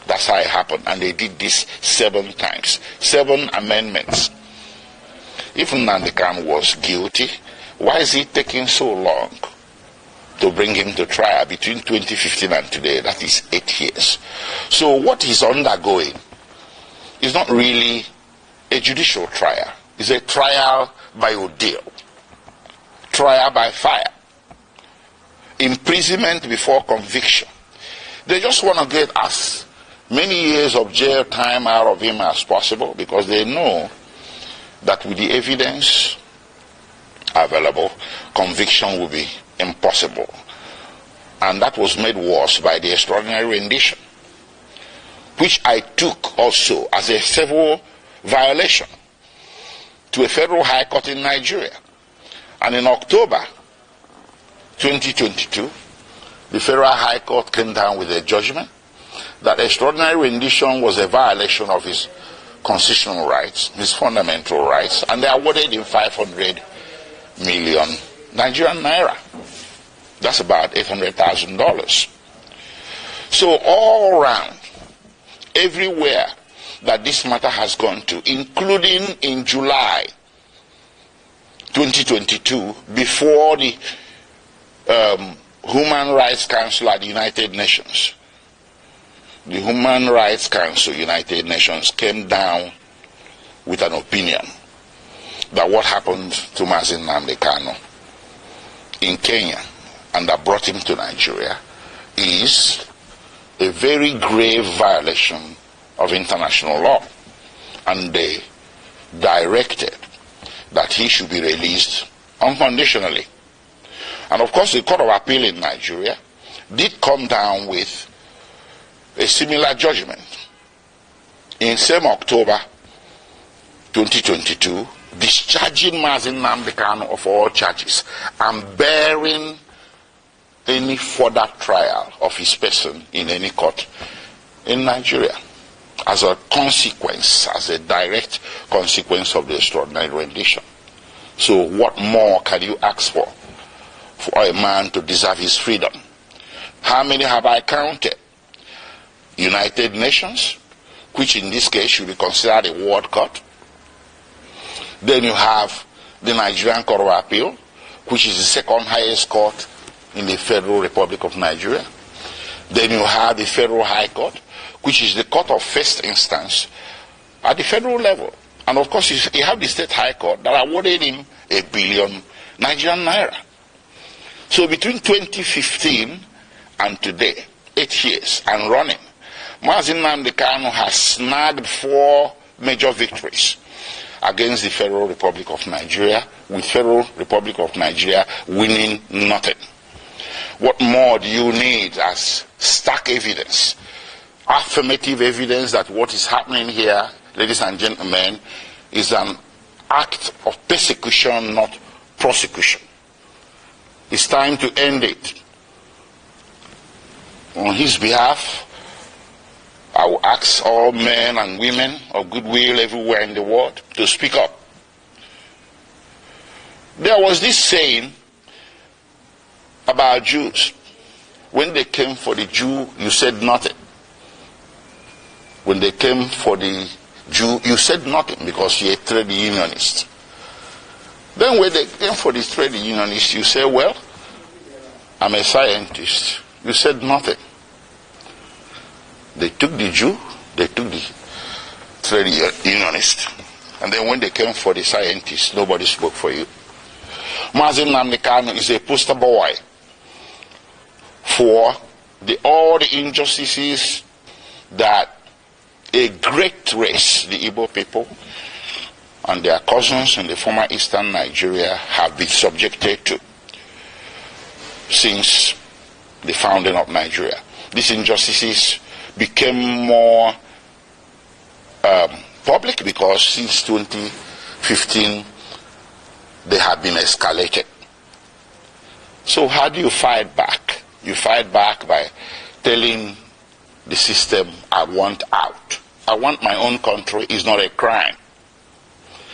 That's how it happened. And they did this 7 times. 7 amendments. If Nnamdi Kanu was guilty, why is it taking so long to bring him to trial between 2015 and today? That is 8 years. So what he's undergoing is not really a judicial trial. It's a trial by ordeal. Trial by fire. Imprisonment before conviction. They just want to get as many years of jail time out of him as possible, because they know that with the evidence available, conviction will be impossible. And that was made worse by the extraordinary rendition, which I took also as a civil violation to a federal high court in Nigeria. And in October 2022, the Federal High Court came down with a judgment that extraordinary rendition was a violation of his constitutional rights, his fundamental rights, and they awarded him 500 million Nigerian naira. That's about $800,000. So all around, everywhere that this matter has gone to, including in July 2022, before the Human Rights Council at the United Nations. The Human Rights Council, United Nations, came down with an opinion that what happened to Nnamdi Kanu in Kenya and that brought him to Nigeria is a very grave violation of international law. And they directed that he should be released unconditionally. And of course, the Court of Appeal in Nigeria did come down with a similar judgment. In same October 2022, discharging Nnamdi Kanu of all charges and bearing any further trial of his person in any court in Nigeria as a consequence, as a direct consequence of the extraordinary rendition. So what more can you ask for a man to deserve his freedom? How many have I counted? United Nations, which in this case should be considered a world court. Then you have the Nigerian Court of Appeal, which is the second highest court in the Federal Republic of Nigeria. Then you have the Federal High Court, which is the court of first instance at the federal level. And of course, you have the State High Court that awarded him 1 billion Nigerian naira. So between 2015 and today, 8 years and running, Nnamdi Kanu has snagged 4 major victories against the Federal Republic of Nigeria, with Federal Republic of Nigeria winning nothing. What more do you need as stark evidence, affirmative evidence that what is happening here, ladies and gentlemen, is an act of persecution, not prosecution? It's time to end it. On his behalf, I will ask all men and women of goodwill everywhere in the world to speak up. There was this saying about Jews. When they came for the Jew, you said nothing. When they came for the Jew, you said nothing because you're a trade unionist. Then when they came for the trade unionist, you say, well, I'm a scientist. You said nothing. They took the Jew, they took the trade unionist, and then when they came for the scientists, nobody spoke for you. Nnamdi Kanu is a poster boy for all the injustices that a great race, the Igbo people, and their cousins in the former eastern Nigeria have been subjected to since the founding of Nigeria. These injustices became more public because since 2015 they have been escalated. So how do you fight back? You fight back by telling the system, I want out. I want my own country is not a crime.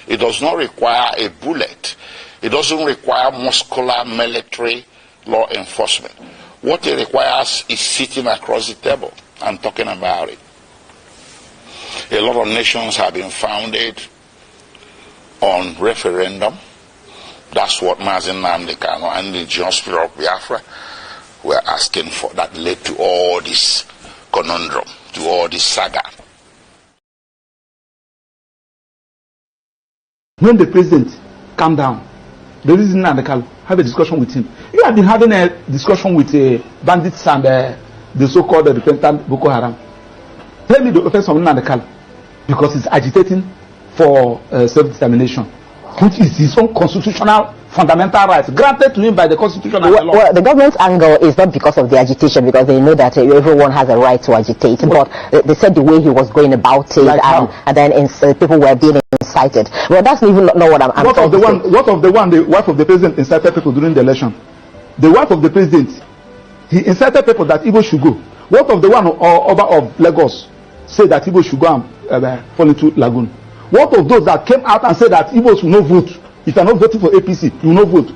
It does not require a bullet. It doesn't require muscular military law enforcement. What it requires is sitting across the table and talking about it. A lot of nations have been founded on referendum. That's what Nnamdi Kanu and the indigenous people of Biafra were asking for. That led to all this conundrum, to all this saga. When the president calmed down, the reason Nnamdi Kanu have a discussion with him. You have been having a discussion with bandits and the so-called repentant Boko Haram. Tell me the offense of Nnamdi Kanu, because he's agitating for self-determination, which is his own constitutional fundamental rights granted to him by the Constitution and the law. Well, the government's angle is not because of the agitation, because they know that everyone has a right to agitate. But they said the way he was going about it, like and then people were being incited. Well, that's even not what I'm what of the one the wife of the president incited people during the election? The wife of the president, he incited people that Igbo should go. What of the one Oba of Lagos said that Igbo should go and fall into Lagoon? What of those that came out and said that Igbos will not vote? If you are not voting for APC, you will not vote.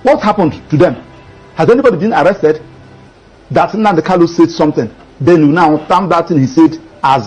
What happened to them? Has anybody been arrested? That Nnamdi Kanu said something then you now term that thing he said as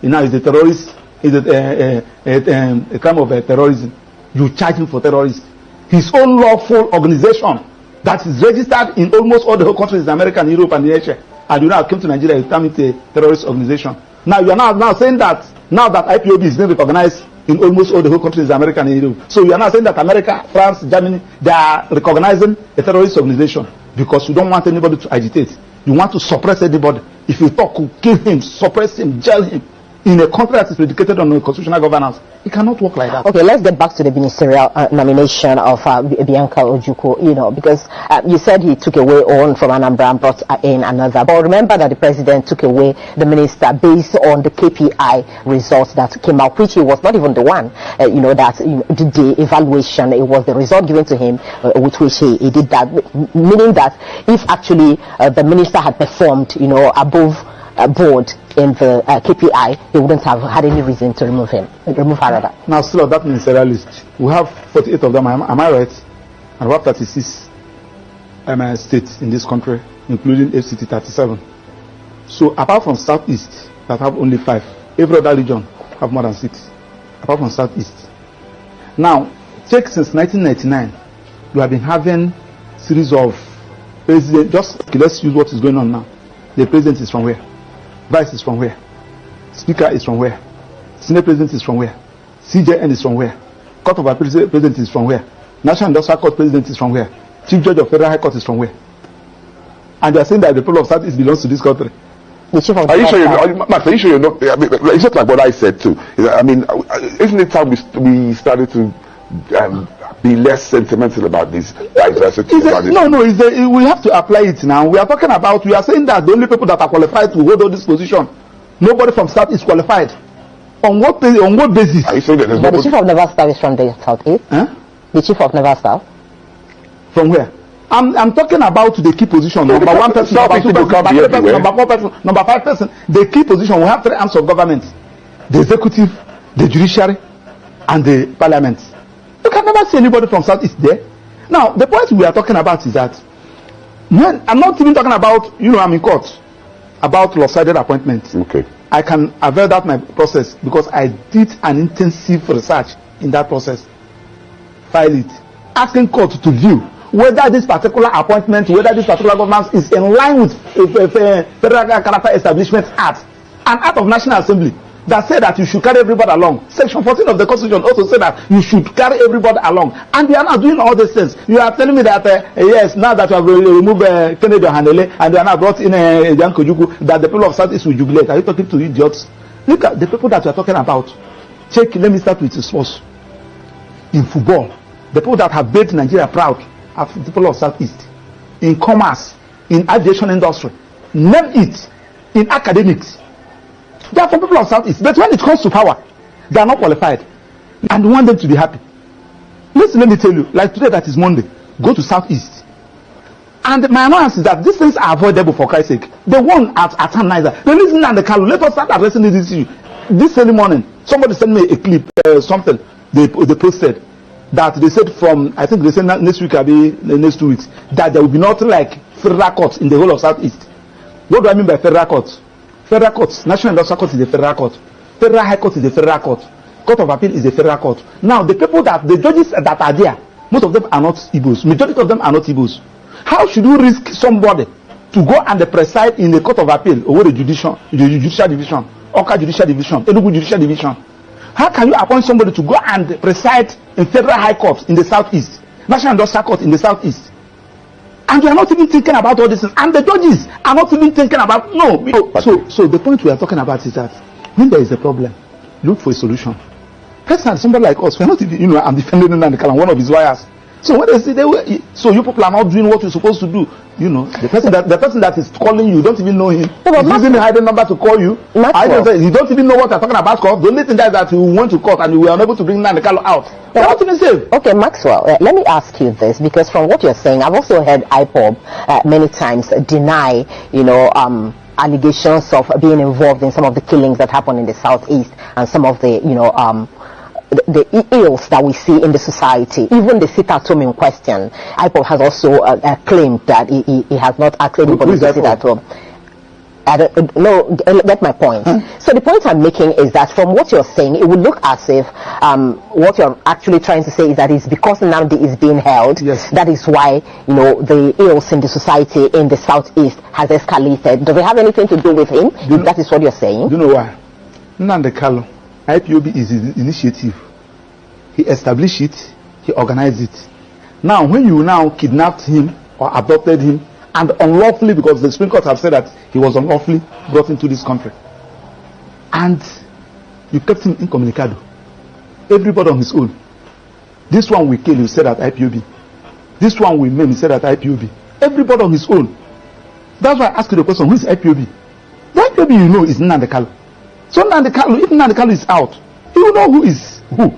is a terrorist, is a crime of terrorism. You charge him for terrorism. His own lawful organization that is registered in almost all the whole countries in America and Europe and Asia, and you now came to Nigeria, you term it a terrorist organization. Now you are now saying that now that IPOB is being recognized in almost all the whole countries in America and Europe, so you are now saying that America, France, Germany, they are recognizing a terrorist organization because you don't want anybody to agitate. You want to suppress anybody. If you talk, kill him, suppress him, jail him. In a country that is predicated on constitutional governance, it cannot work like that. Okay, let's get back to the ministerial nomination of Bianca Ojukwu, because you said he took away one from Anambra and brought in another. But remember that the president took away the minister based on the KPI results that came out, which he was not even the one, that did the evaluation. It was the result given to him with which he did that, meaning that if actually the minister had performed, above board in the KPI, they wouldn't have had any reason to remove her rather. Now, still on that ministerial list, we have 48 of them, am I right? And we have 36 states in this country, including FCT 37. So, apart from Southeast, that have only 5, every other region have more than 6, apart from Southeast. Now, check since 1999, we have been having series of presidents. Let's use what is going on now. The president is from where? Vice is from where? Speaker is from where? Senate President is from where? CJN is from where? Court of Appeal President is from where? National Industrial Court President is from where? Chief Judge of Federal High Court is from where? And they are saying that the people of Southeast belongs to this country. Are you sure you're not? I mean, it's just like what I said too. I mean, isn't it time we started to be less sentimental about this diversity? We have to apply it now. We are saying that the only people that are qualified to hold all this position, nobody from South is qualified. On what basis? Are you saying that but the chief of naval staff is from the Southeast? Huh? The chief of naval staff? From where? I'm talking about the key position. Number 1 person, number 2 person, number 3 person, number 4 person, number 5 person. The key position. We have 3 arms of government: the executive, the judiciary, and the parliament. You can never see anybody from Southeast there. Now, the point we are talking about is that I'm not even talking about, I'm in court about lopsided appointments. Okay. I can avail that my process because I did an intensive research in that process. File it, asking court to view whether this particular appointment, whether this particular government is in line with Federal Character Establishment Act, an act of National Assembly that said that you should carry everybody along. Section 14 of the Constitution also said that you should carry everybody along. And they are not doing all these things. You are telling me that, yes, now that you have removed Kennedy Handele and they are now brought in Bianca Ojukwu, that the people of Southeast will jubilate. Are you talking to idiots? Look at the people that you are talking about. Check, let me start with the sports. In football, the people that have made Nigeria proud are the people of Southeast. In commerce, in aviation industry, name it. In academics, they are from people of Southeast. But when it comes to power, they are not qualified. And we want them to be happy. Listen, let me tell you, like today that is Monday, go to Southeast. And my annoyance is that these things are avoidable for Christ's sake. They won at Neither. They listen and the Kalu. Let us start addressing this issue. This early morning, somebody sent me a clip, something they posted, that they said from, I think they said next week, the next 2 weeks, that there will be nothing like federal courts in the whole of Southeast. What do I mean by federal courts? Federal courts, National Industrial Court is the federal court. Federal High Court is the federal court. Court of Appeal is the federal court. Now, the judges that are there, most of them are not Igbos. Majority of them are not Igbos. How should you risk somebody to go and preside in the Court of Appeal over the judicial division, Oka judicial division, Enugu judicial division? How can you appoint somebody to go and preside in Federal High Court in the Southeast, National Industrial Court in the Southeast? And you are not even thinking about all this. And the judges are not even thinking about, So the point we are talking about is that when there is a problem, look for a solution. Personally, somebody like us, we're not even, I'm defending Nnamdi Kanu, one of his lawyers. So when they say so you people are not doing what you're supposed to do, the person that is calling you, don't even know him. He's using a hidden number to call you. You don't even know what they're talking about court. The only thing that you went to court and you were unable to bring Nnamdi Kanu out. They're not even safe. Okay, Maxwell, let me ask you this, because from what you're saying, I've also heard IPOB many times deny, allegations of being involved in some of the killings that happen in the Southeast and some of the, the ills that we see in the society. Even the sit-at-home in question, IPOB has also claimed that he has not asked anybody to sit at home. No, get my point. So the point I'm making is that from what you're saying, it would look as if what you're actually trying to say is that it's because Nnamdi is being held. Yes. That is why, you know, the ills in the society in the southeast has escalated. Does it have anything to do with him? That is what you're saying. Do you know why? Nnamdi Kanu, IPOB is his initiative. He established it, he organized it. Now, when you now kidnapped him or abducted him, and unlawfully, because the Supreme Court have said that he was unlawfully brought into this country, and you kept him incommunicado, everybody on his own. This one we kill, you said at IPOB. This one we maim, you said at IPOB. Everybody on his own. That's why I asked you the question, who is IPOB? The IPOB you know is Nnamdi Kanu. So Nnamdi Kanu, if Nnamdi Kanu is out, you will know who is who.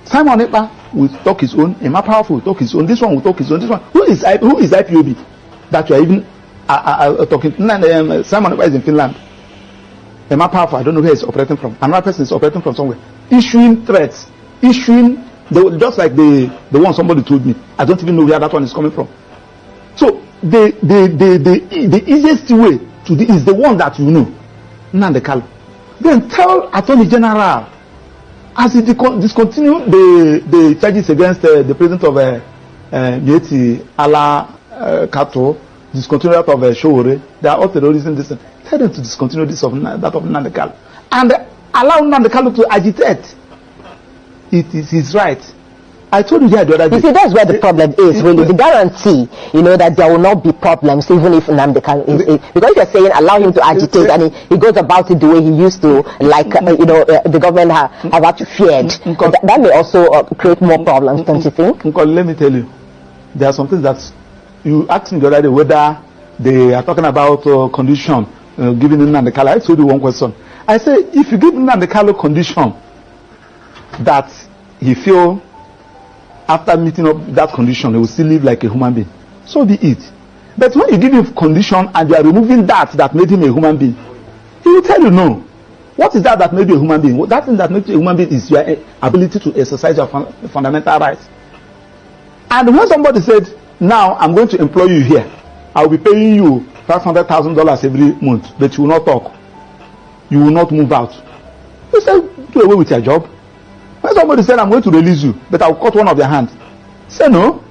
Simon Ekpa will talk his own, Emma Powerful will talk his own, this one will talk his own, this one. Who is IPOB? That you are even talking. Simon Ekpa is in Finland. Emma Powerful, I don't know where he's operating from. Another person is operating from somewhere. Issuing threats. Just like the one somebody told me. I don't even know where that one is coming from. So the easiest way to do is the one that you know. Nnamdi Kanu. Then tell Attorney General, as he discontinue the charges against the president of Mieti Ala Kato, discontinue that of Showore, they are all terrorism. Tell them to discontinue that of Nnamdi Kanu, and allow Nnamdi Kanu to agitate. It is his right. I told you the other day. You see, that's where the problem is, really. The guarantee, you know, that there will not be problems, even if Nnamdi Kanu is, because you're saying allow him to agitate, and he goes about it the way he used to, like, you know, the government have actually feared. That may also create more problems, don't you think? Let me tell you, there are some things that you asked me the other day whether they are talking about condition giving Nnamdi Kanu. I told you one question. I say, if you give Nnamdi Kanu condition that he feel after meeting up that condition, he will still live like a human being, so be it. But when you give him condition and you are removing that made him a human being, he will tell you no. What is that made you a human being? That thing that makes you a human being is your ability to exercise your fundamental rights. And when somebody said, now I'm going to employ you here, I will be paying you $500,000 every month, but you will not talk, you will not move out, you say, do away with your job. When somebody said, I'm going to release you, but I'll cut one of your hands, say no.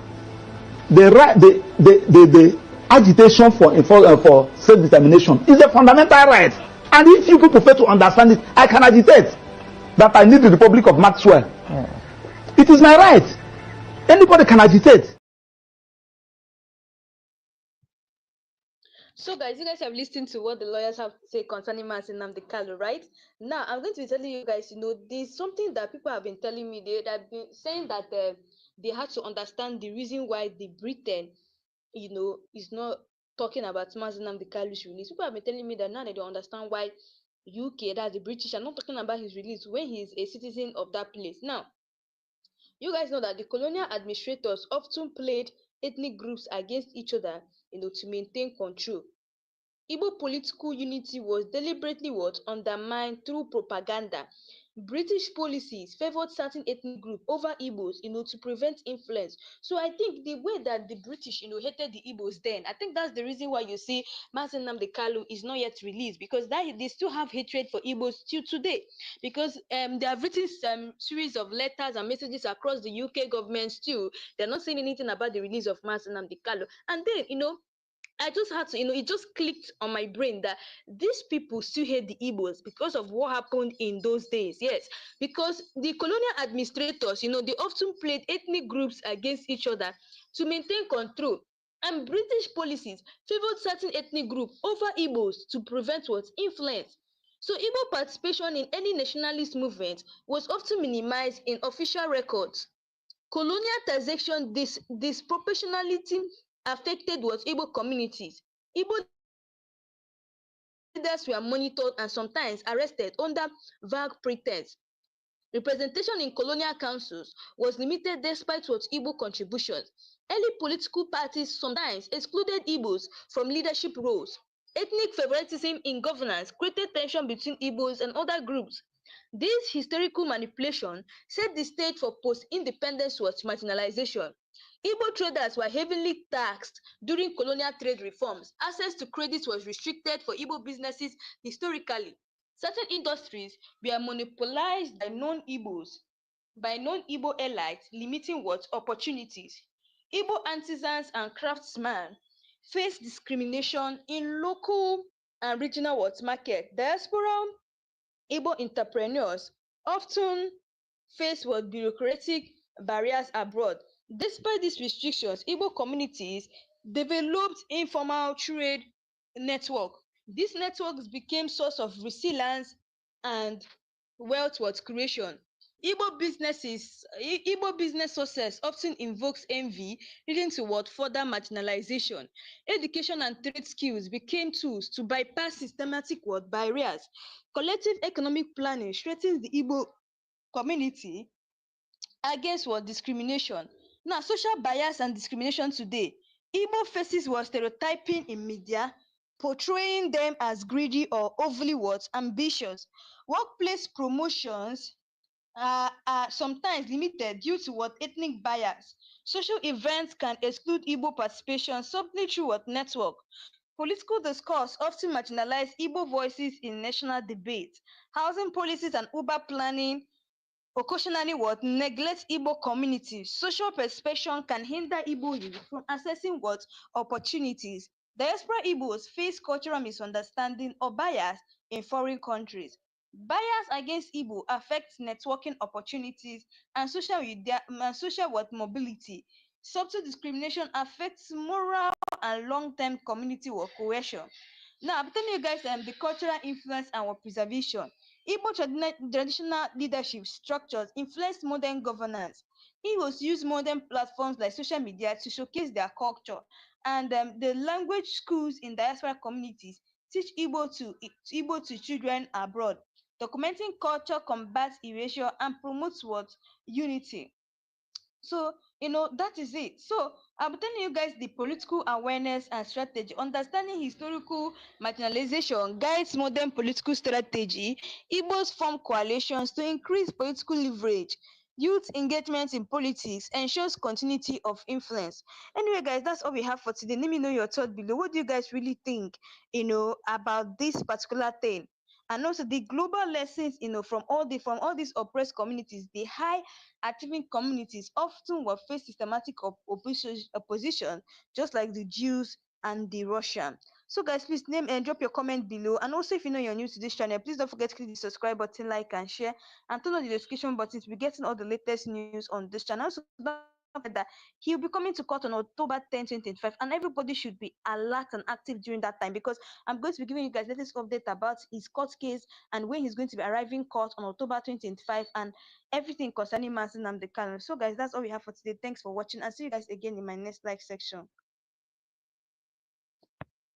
The agitation for self-determination is a fundamental right. And if you people fail to understand it, I can agitate that I need the Republic of Maxwell. It is my right. Anybody can agitate. So guys, you guys have listened to what the lawyers have to say concerning Nnamdi Kanu, right? Now I'm going to be telling you guys, you know, there's something that people have been telling me. They've been saying that they had to understand the reason why the Britain, you know, is not talking about Nnamdi Kanu's release. People have been telling me that now they don't understand why UK, that's the British, are not talking about his release when he is a citizen of that place. Now, you guys know that the colonial administrators often played ethnic groups against each other, you know, to maintain control. Igbo political unity was deliberately undermined through propaganda. British policies favored certain ethnic group over Igbos, you know, to prevent influence. So I think the way that the British, you know, hated the Igbos then, I think that's the reason why you see Nnamdi Kanu is not yet released, because they still have hatred for Igbos till today, because they have written some series of letters and messages across the UK government still. They're not saying anything about the release of Nnamdi Kanu. And then, you know, I just had to, you know, it just clicked on my brain that these people still hate the Igbos because of what happened in those days. Yes, because the colonial administrators, you know, they often played ethnic groups against each other to maintain control. And British policies favored certain ethnic group over Igbos to prevent what? Influence. So Igbo participation in any nationalist movement was often minimized in official records. Colonial taxation disproportionality affected what Igbo communities. Igbo leaders were monitored and sometimes arrested under vague pretense. Representation in colonial councils was limited despite what Igbo contributions. Early political parties sometimes excluded Igbos from leadership roles. Ethnic favoritism in governance created tension between Igbos and other groups. This historical manipulation set the stage for post-independence marginalization. Igbo traders were heavily taxed during colonial trade reforms. Access to credit was restricted for Igbo businesses historically. Certain industries were monopolized by non-Igbo elites, limiting opportunities. Igbo artisans and craftsmen faced discrimination in local and regional market. Diaspora Igbo entrepreneurs often face bureaucratic barriers abroad. Despite these restrictions, Igbo communities developed informal trade network. These networks became source of resilience and wealth creation. Igbo business success often invokes envy, leading to further marginalization. Education and trade skills became tools to bypass systematic barriers. Collective economic planning strengthens the Igbo community against discrimination. Now, social bias and discrimination today. Igbo faces stereotyping in media, portraying them as greedy or overly ambitious. Workplace promotions are sometimes limited due to ethnic bias. Social events can exclude Igbo participation subtly through network. Political discourse often marginalize Igbo voices in national debate. Housing policies and urban planning occasionally neglect Igbo communities. Social perception can hinder Igbo youth from accessing opportunities. Diaspora Igbos face cultural misunderstanding or bias in foreign countries. Bias against Igbo affects networking opportunities and social media and social mobility. Subtle discrimination affects moral and long-term community cohesion. Now, I'm telling you guys the cultural influence and preservation. Igbo traditional leadership structures influence modern governance. Igbos use modern platforms like social media to showcase their culture, and the language schools in diaspora communities teach Igbo to children abroad. Documenting culture combats erasure and promotes unity. So, that is it. So, I'm telling you guys the political awareness and strategy. Understanding historical marginalization guides modern political strategy. Igbos form coalitions to increase political leverage. Youth engagement in politics ensures continuity of influence. Anyway, guys, that's all we have for today. Let me know your thought below. What do you guys really think, about this particular thing? And also the global lessons, from all these oppressed communities, the high achieving communities often will face systematic opposition, just like the Jews and the Russian. So guys, please name and drop your comment below. And also, if you know you're new to this channel, please don't forget to click the subscribe button, like and share, and turn on the notification button to be getting all the latest news on this channel. Also, don't forget that he'll be coming to court on October 10th, 2025, and everybody should be alert and active during that time, because I'm going to be giving you guys latest update about his court case and when he's going to be arriving court on October 2025, and everything concerning Nnamdi Kanu. So guys, that's all we have for today. Thanks for watching, and see you guys again in my next live section.